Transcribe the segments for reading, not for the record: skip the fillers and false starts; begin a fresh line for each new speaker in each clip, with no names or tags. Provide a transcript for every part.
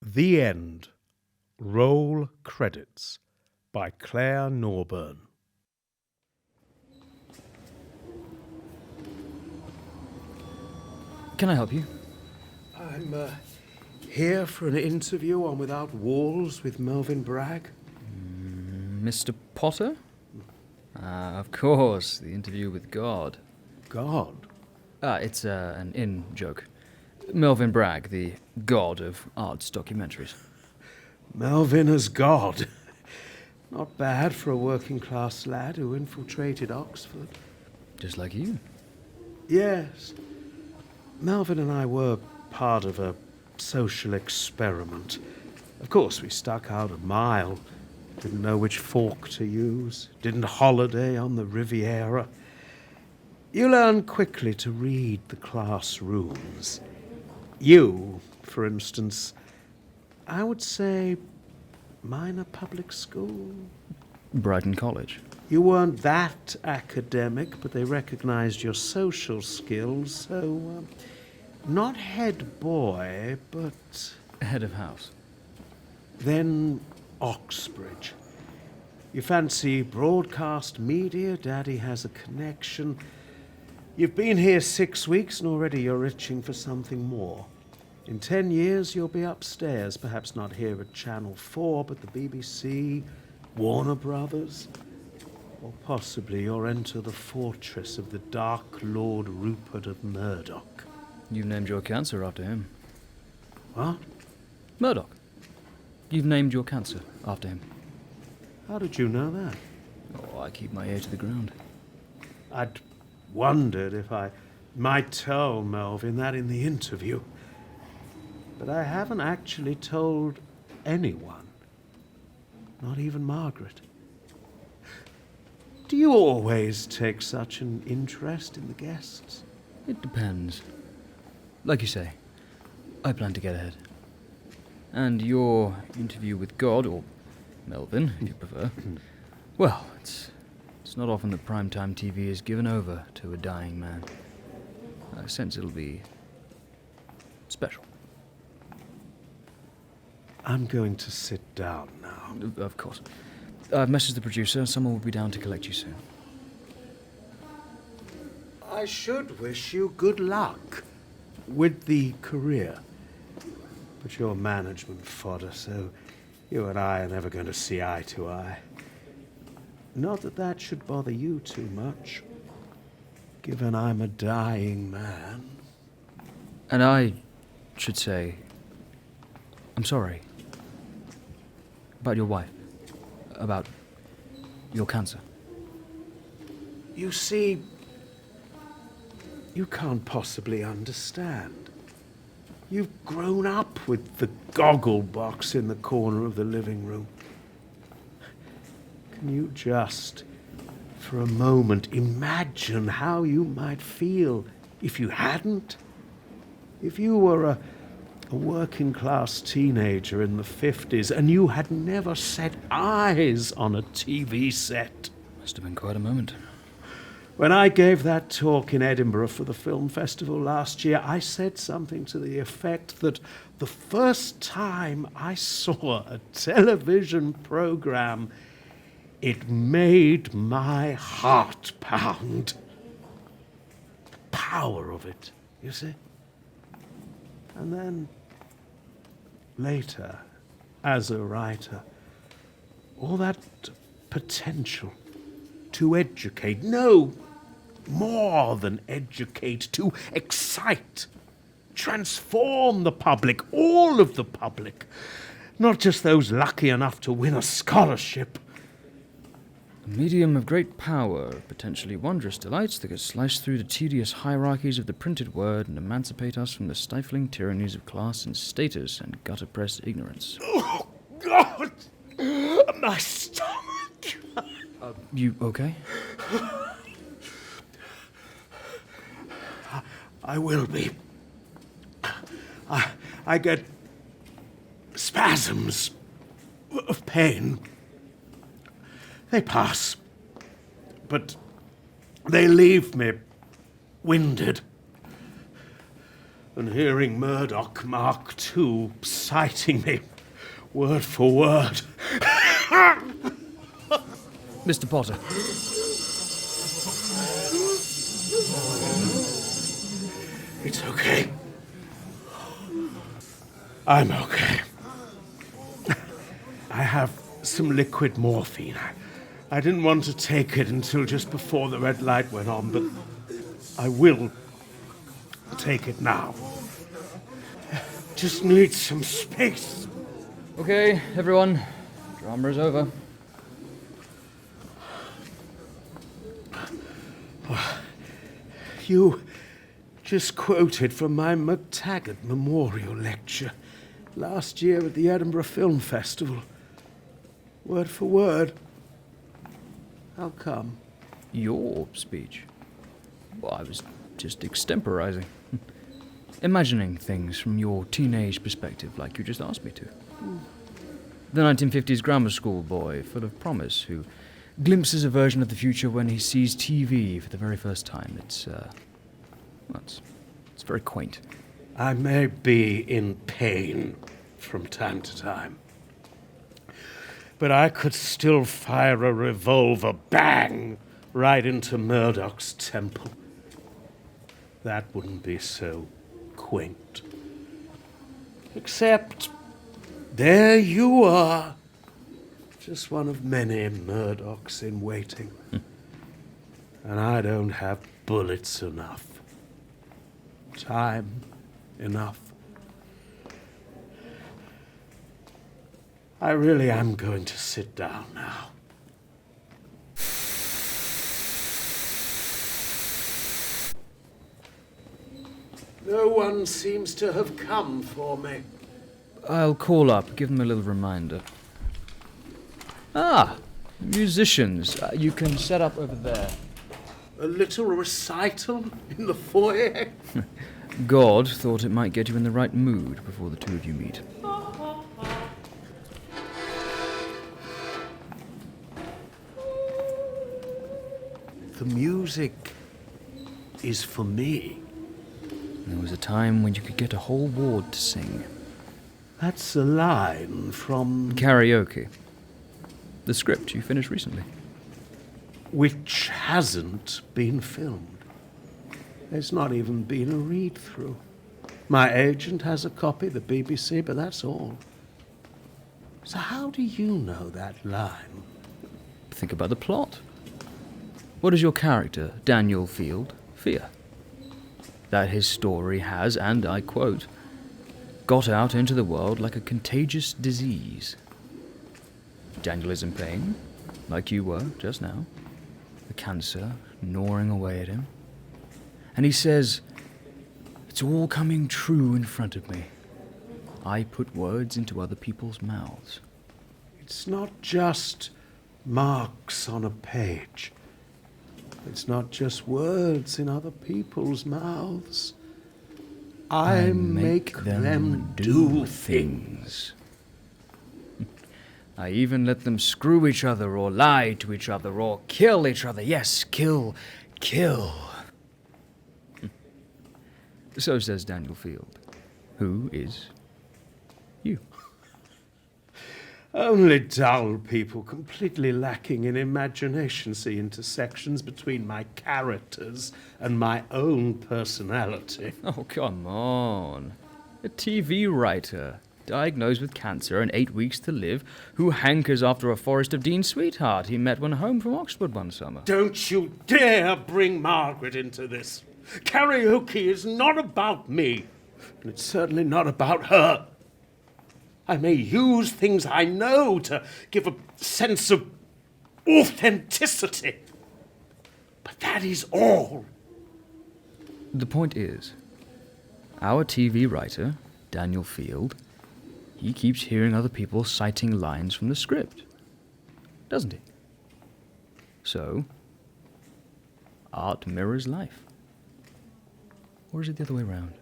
The End. Roll Credits by Clare Norburn.
Can I help you?
I'm here for an interview on Without Walls with Melvin Bragg.
Mr. Potter? Of course, the interview with God.
God?
It's an in-joke. Melvin Bragg, the god of arts documentaries.
Melvin as God. Not bad for a working-class lad who infiltrated Oxford.
Just like you.
Yes. Melvin and I were part of a social experiment. Of course, we stuck out a mile. Didn't know which fork to use. Didn't holiday on the Riviera. You learn quickly to read the class rules. You, for instance, I would say minor public school.
Brighton College.
You weren't that academic, but they recognized your social skills, so not head boy, but...
Head of house.
Then Oxbridge. You fancy broadcast media, Daddy has a connection. You've been here 6 weeks and already you're itching for something more. In 10 years you'll be upstairs, perhaps not here at Channel 4, but the BBC, Warner Brothers, or possibly you'll enter the fortress of the Dark Lord Rupert of Murdoch.
You've named your cancer after him.
What?
Murdoch. You've named your cancer after him.
How did you know that?
Oh, I keep my ear to the ground.
I'd wondered if I might tell Melvin that in the interview. But I haven't actually told anyone. Not even Margaret. Do you always take such an interest in the guests?
It depends. Like you say, I plan to get ahead. And your interview with God, or Melvin, if you prefer, well, it's not often that primetime TV is given over to a dying man. I sense it'll be special.
I'm going to sit down now.
Of course. I've messaged the producer. Someone will be down to collect you soon.
I should wish you good luck with the career. But you're management fodder, so you and I are never going to see eye to eye. Not that that should bother you too much, given I'm a dying man.
And I should say, I'm sorry. About your wife. About your cancer.
You see, you can't possibly understand. You've grown up with the goggle box in the corner of the living room. Can you just, for a moment, imagine how you might feel if you hadn't? If you were a working-class teenager in the 50s and you had never set eyes on a TV set.
Must have been quite a moment.
When I gave that talk in Edinburgh for the film festival last year, I said something to the effect that the first time I saw a television program, it made my heart pound. The power of it, you see? And then, later, as a writer, all that potential to educate, no, more than educate, to excite, transform the public, all of the public, not just those lucky enough to win a scholarship.
A medium of great power, potentially wondrous delights that could slice through the tedious hierarchies of the printed word and emancipate us from the stifling tyrannies of class and status and gutter-press ignorance.
Oh, God! My stomach!
You okay?
I will be. I get spasms of pain. They pass, but they leave me winded. and hearing Murdoch Mark II citing me word for word.
Mr. Potter.
It's okay. I'm okay. I have some liquid morphine. I didn't want to take it until just before the red light went on, but I will take it now. Just need some space.
Okay, everyone. Drama is over.
You just quoted from my McTaggart Memorial Lecture last year at the Edinburgh Film Festival. Word for word. How come?
Your speech? Well, I was just extemporizing. Imagining things from your teenage perspective, like you just asked me to. The 1950s grammar school boy, full of promise, who glimpses a version of the future when he sees TV for the very first time. It's very quaint.
I may be in pain from time to time, but I could still fire a revolver, bang, right into Murdoch's temple. That wouldn't be so quaint. Except, there you are. Just one of many Murdochs in waiting. And I don't have bullets enough. Time enough. I really am going to sit down now. No one seems to have come for me.
I'll call up, give them a little reminder. Ah, musicians. You can set up over there.
A little recital in the foyer?
God thought it might get you in the right mood before the two of you meet.
The music is for me.
There was a time when you could get a whole ward to sing.
That's a line from...
Karaoke. The script you finished recently.
Which hasn't been filmed. There's not even been a read-through. My agent has a copy, the BBC, but that's all. So how do you know that line?
Think about the plot. What does your character, Daniel Field, fear? That his story has, and I quote, got out into the world like a contagious disease. Daniel is in pain, like you were just now. The cancer gnawing away at him. And he says, it's all coming true in front of me. I put words into other people's mouths.
It's not just marks on a page. It's not just words in other people's mouths. I make them do things.
I even let them screw each other or lie to each other or kill each other. Yes, kill. So says Daniel Field, who is you.
Only dull people, completely lacking in imagination, see intersections between my characters and my own personality.
Oh, come on. A TV writer, diagnosed with cancer and 8 weeks to live, who hankers after a Forest of Dean sweetheart he met when home from Oxford one summer.
Don't you dare bring Margaret into this. Karaoke is not about me, and it's certainly not about her. I may use things I know to give a sense of authenticity, but that is all.
The point is, our TV writer, Daniel Field, he keeps hearing other people citing lines from the script, doesn't he? So, art mirrors life. Or is it the other way around?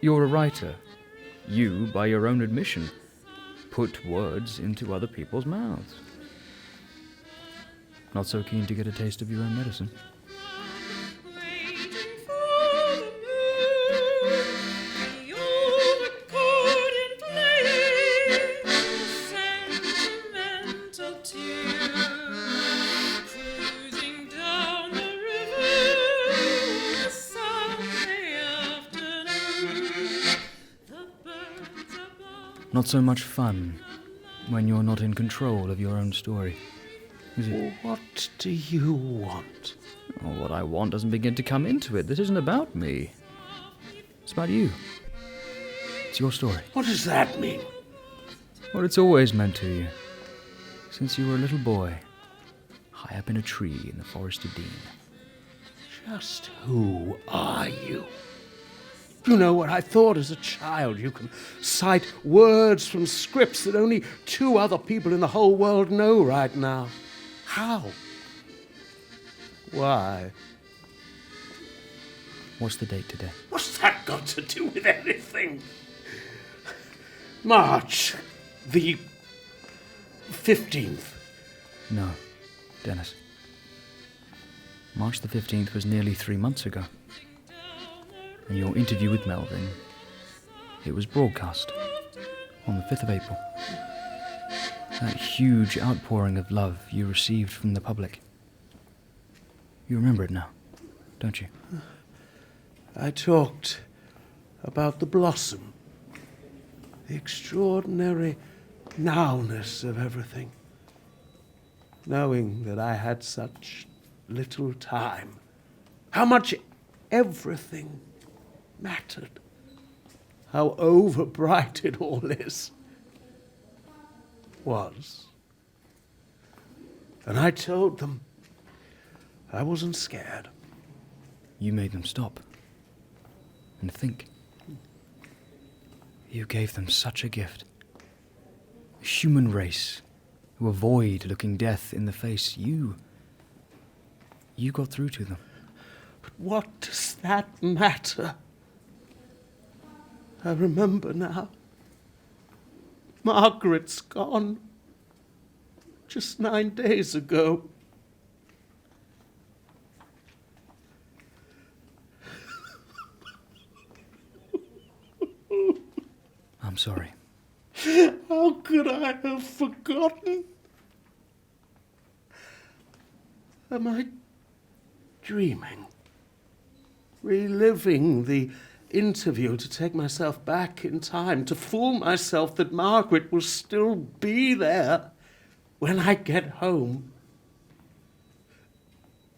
You're a writer. You, by your own admission, put words into other people's mouths. Not so keen to get a taste of your own medicine. Not so much fun when you're not in control of your own story, is it?
What do you want?
Oh, what I want doesn't begin to come into it. This isn't about me. It's about you. It's your story.
What does that mean?
What it's always meant to you. Since you were a little boy, high up in a tree in the Forest of Dean.
Just who are you? You know what I thought as a child. You can cite words from scripts that only 2 other people in the whole world know right now. How? Why?
What's the date today?
What's that got to do with anything? March the 15th.
No, Dennis. March the 15th was nearly 3 months ago. And your interview with Melvin, it was broadcast on the 5th of April. That huge outpouring of love you received from the public. You remember it now, don't you?
I talked about the blossom, the extraordinary nowness of everything, knowing that I had such little time, how much everything mattered, how overbright it all was. And I told them I wasn't scared.
You made them stop and think. You gave them such a gift. A human race who avoid looking death in the face. You got through to them.
But what does that matter? I remember now. Margaret's gone. Just 9 days ago.
I'm sorry.
How could I have forgotten? Am I dreaming? Reliving the interview to take myself back in time, to fool myself that Margaret will still be there when I get home.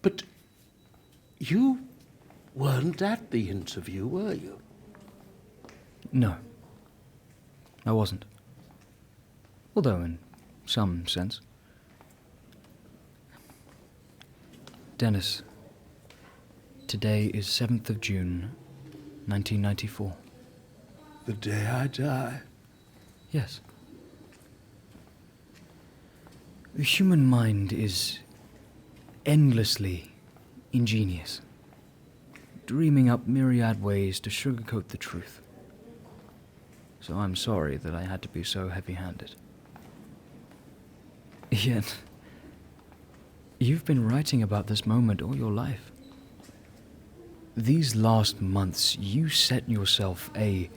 But you weren't at the interview, were you?
No, I wasn't. Although in some sense. Dennis, today is 7th of June, 1994.
The day I die.
Yes. The human mind is endlessly ingenious, dreaming up myriad ways to sugarcoat the truth. So I'm sorry that I had to be so heavy-handed. Yet, you've been writing about this moment all your life. These last months, you set yourself a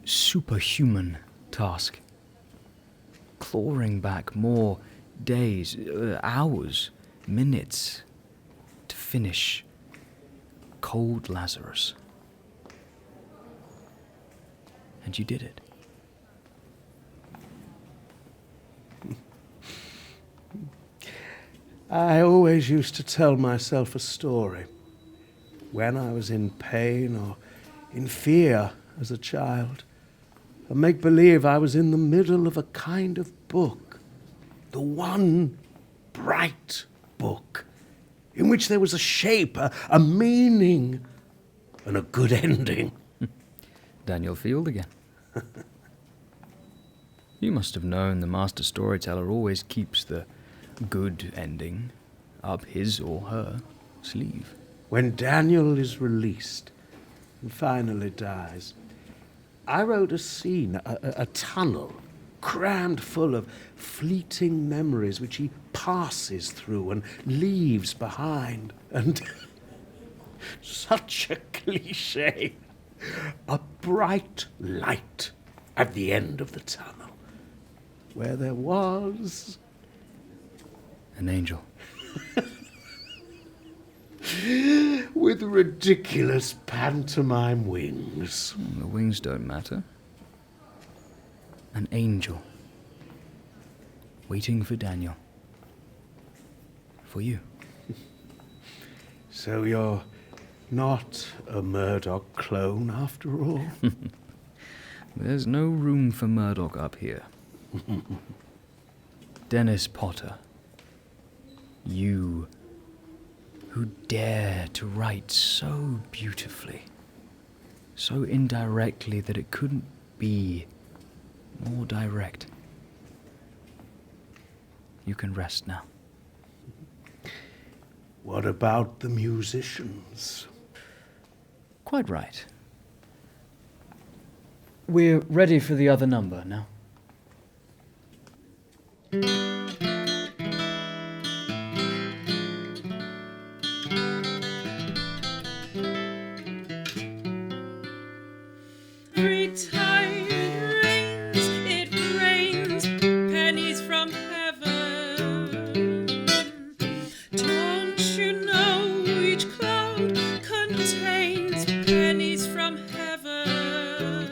superhuman task. Clawing back more days, hours, minutes, to finish Cold Lazarus. And you did it.
I always used to tell myself a story when I was in pain or in fear as a child, and make believe I was in the middle of a kind of book, the one bright book, in which there was a shape, a meaning, and a good ending.
Daniel Field again. You must have known the master storyteller always keeps the good ending up his or her sleeve.
When Daniel is released and finally dies, I wrote a scene, a tunnel crammed full of fleeting memories which he passes through and leaves behind. And such a cliché, a bright light at the end of the tunnel, where there was
an angel.
with ridiculous pantomime wings.
The wings don't matter. An angel. Waiting for Daniel. For you.
So you're not a Murdoch clone after all?
There's no room for Murdoch up here. Dennis Potter. You who dare to write so beautifully, so indirectly that it couldn't be more direct. You can rest now.
What about the musicians?
Quite right. We're ready for the other number now.
Every time it rains pennies from heaven. Don't you know each cloud contains pennies from heaven?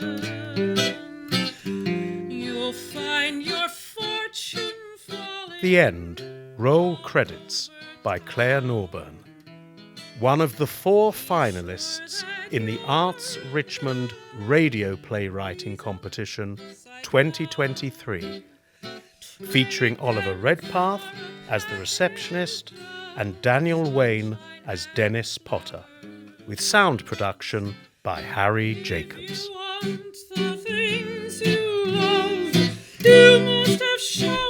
You'll find your fortune falling.
The end. Roll credits by Clare Norburn, one of the 4 finalists in the Arts Richmond Radio Playwriting Competition 2023, featuring Oliver Redpath as the receptionist and Daniel Wayne as Dennis Potter, with sound production by Harry Jacobs.
You want the things you love, you must have shown.